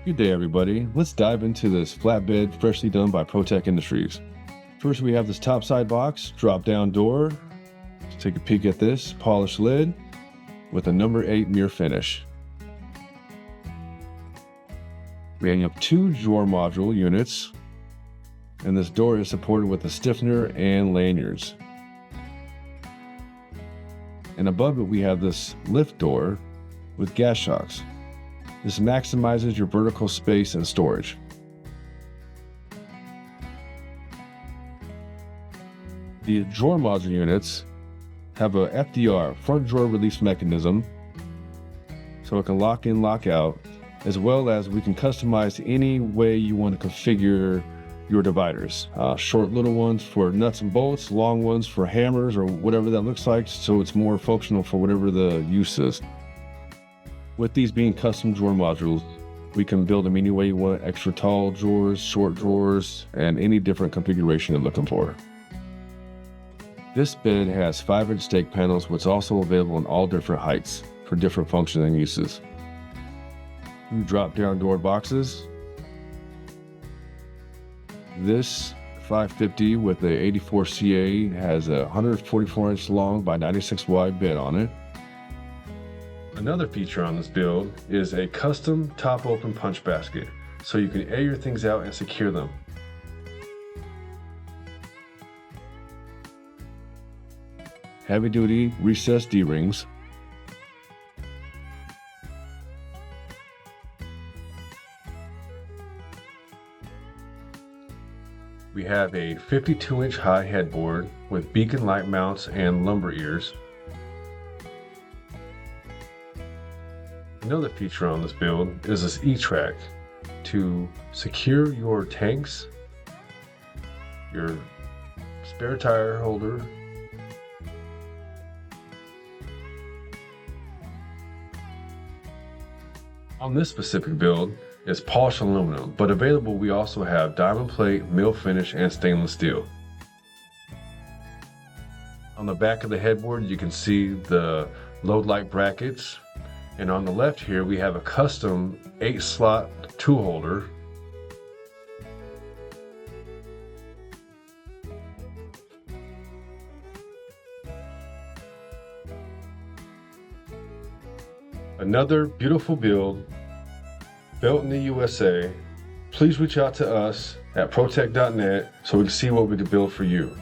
Good day, everybody. Let's dive into this flatbed freshly done by Protech Industries. First, we have this topside box, drop down door. Let's take a peek at this polished lid with a number 8 mirror finish. We have 2 drawer module units, and this door is supported with a stiffener and lanyards. And above it, we have this lift door with gas shocks. This maximizes your vertical space and storage. The drawer module units have a FDR, front drawer release mechanism, so it can lock in, lock out, as well as we can customize any way you want to configure your dividers. Short little ones for nuts and bolts, long ones for hammers or whatever that looks like, so it's more functional for whatever the use is. With these being custom drawer modules, we can build them any way you want, extra tall drawers, short drawers, and any different configuration you're looking for. This bed has 5-inch stake panels, which is also available in all different heights for different functions and uses. 2 drop-down door boxes. This 550 with the 84 CA has a 144-inch long by 96 wide bed on it. Another feature on this build is a custom top open punch basket, so you can air your things out and secure them. Heavy duty recessed D-rings. We have a 52-inch high headboard with beacon light mounts and lumber ears. Another feature on this build is this E-track to secure your tanks, your spare tire holder, on this specific build is polished aluminum, but available we also have diamond plate, mill finish, and stainless steel. On the back of the headboard you can see the load light brackets. And on the left here, we have a custom 8-slot tool holder. Another beautiful build, built in the USA. Please reach out to us at protech.net so we can see what we can build for you.